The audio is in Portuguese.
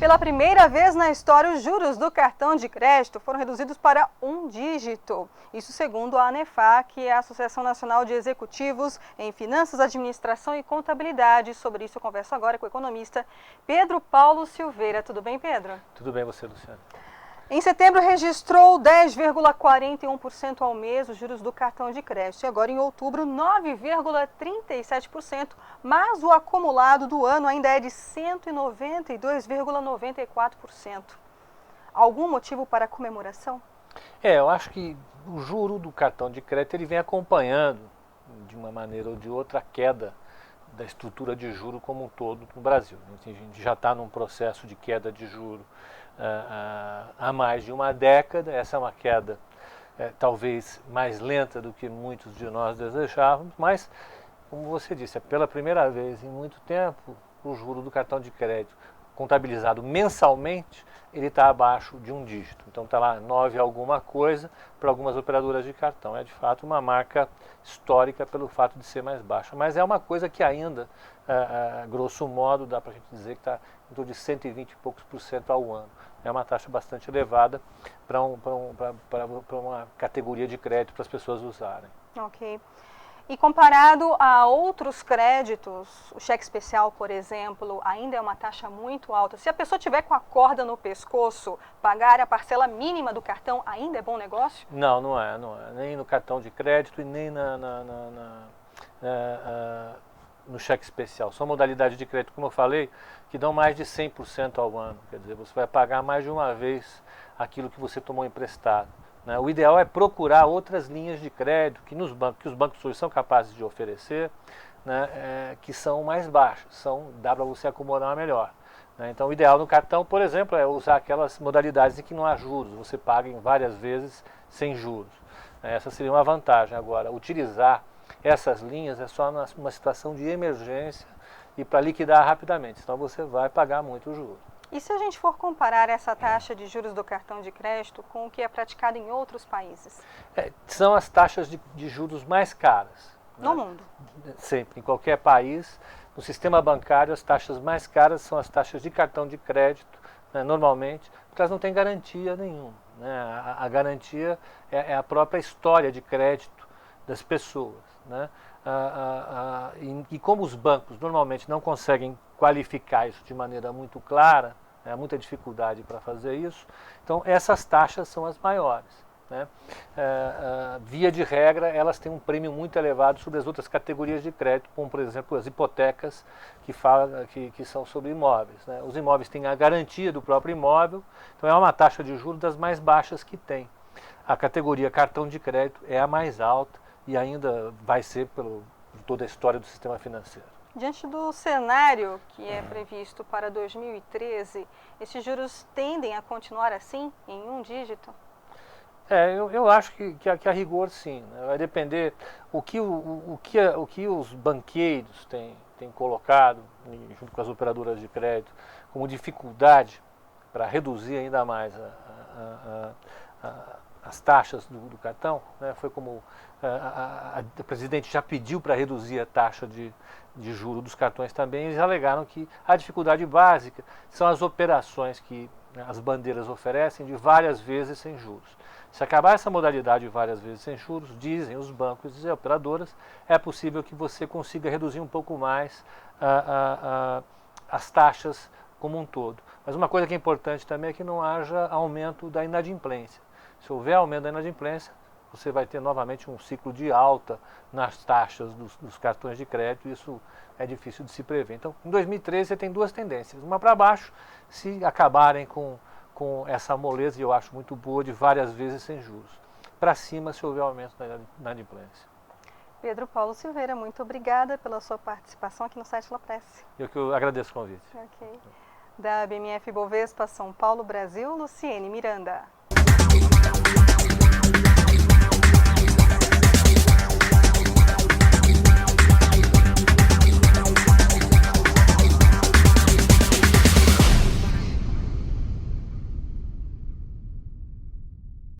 Pela primeira vez na história, os juros do cartão de crédito foram reduzidos para um dígito. Isso segundo a ANEFAC, que é a Associação Nacional de Executivos em Finanças, Administração e Contabilidade. Sobre isso eu converso agora com o economista Pedro Paulo Silveira. Tudo bem, Pedro? Tudo bem, você, Luciano? Em setembro registrou 10,41% ao mês os juros do cartão de crédito e agora em outubro 9,37%, mas o acumulado do ano ainda é de 192,94%. Algum motivo para a comemoração? Eu acho que o juro do cartão de crédito ele vem acompanhando, de uma maneira ou de outra, a queda da estrutura de juro como um todo no Brasil. A gente já está num processo de queda de juro há mais de uma década. Essa é uma queda talvez mais lenta do que muitos de nós desejávamos, mas, como você disse, é pela primeira vez em muito tempo o juro do cartão de crédito contabilizado mensalmente, ele está abaixo de um dígito. Então está lá 9 alguma coisa para algumas operadoras de cartão. É de fato uma marca histórica pelo fato de ser mais baixa. Mas é uma coisa que ainda, grosso modo, dá para a gente dizer que está em torno de 120 e poucos por cento ao ano. É uma taxa bastante elevada para uma categoria de crédito para as pessoas usarem. Ok. E comparado a outros créditos, o cheque especial, por exemplo, ainda é uma taxa muito alta. Se a pessoa tiver com a corda no pescoço, pagar a parcela mínima do cartão ainda é bom negócio? Não, não é. Nem no cartão de crédito e nem no cheque especial. São modalidades de crédito, como eu falei, que dão mais de 100% ao ano. Quer dizer, você vai pagar mais de uma vez aquilo que você tomou emprestado. O ideal é procurar outras linhas de crédito que os bancos hoje são capazes de oferecer, que são mais baixas, dá para você acumular melhor. Então o ideal no cartão, por exemplo, é usar aquelas modalidades em que não há juros, você paga em várias vezes sem juros. Essa seria uma vantagem. Agora, utilizar essas linhas é só numa situação de emergência e para liquidar rapidamente, senão você vai pagar muito juros. E se a gente for comparar essa taxa de juros do cartão de crédito com o que é praticado em outros países? São as taxas de juros mais caras. No mundo? Sempre, em qualquer país. No sistema bancário, as taxas mais caras são as taxas de cartão de crédito, normalmente, porque elas não têm garantia nenhuma. A garantia é a própria história de crédito das pessoas. E como os bancos normalmente não conseguem qualificar isso de maneira muito clara, há muita dificuldade para fazer isso, então essas taxas são as maiores. Via de regra, elas têm um prêmio muito elevado sobre as outras categorias de crédito, como por exemplo as hipotecas que são sobre imóveis. Os imóveis têm a garantia do próprio imóvel, então é uma taxa de juros das mais baixas que tem. A categoria cartão de crédito é a mais alta e ainda vai ser por toda a história do sistema financeiro. Diante do cenário que é previsto para 2013, esses juros tendem a continuar assim, em um dígito? Eu acho que a rigor sim. Vai depender o que os banqueiros têm colocado, junto com as operadoras de crédito, como dificuldade para reduzir ainda mais as taxas do cartão. Foi como a presidente já pediu para reduzir a taxa de juro dos cartões também. Eles alegaram que a dificuldade básica são as operações que as bandeiras oferecem de várias vezes sem juros. Se acabar essa modalidade de várias vezes sem juros, dizem os bancos e as operadoras, é possível que você consiga reduzir um pouco mais as taxas como um todo. Mas uma coisa que é importante também é que não haja aumento da inadimplência. Se houver aumento da inadimplência, você vai ter novamente um ciclo de alta nas taxas dos cartões de crédito, e isso é difícil de se prever. Então, em 2013 você tem duas tendências, uma para baixo, se acabarem com essa moleza, e eu acho muito boa, de várias vezes sem juros. Para cima, se houver aumento da inadimplência. Pedro Paulo Silveira, muito obrigada pela sua participação aqui no site La Presse. Eu que agradeço o convite. Da BMF Bovespa São Paulo, Brasil, Luciene Miranda.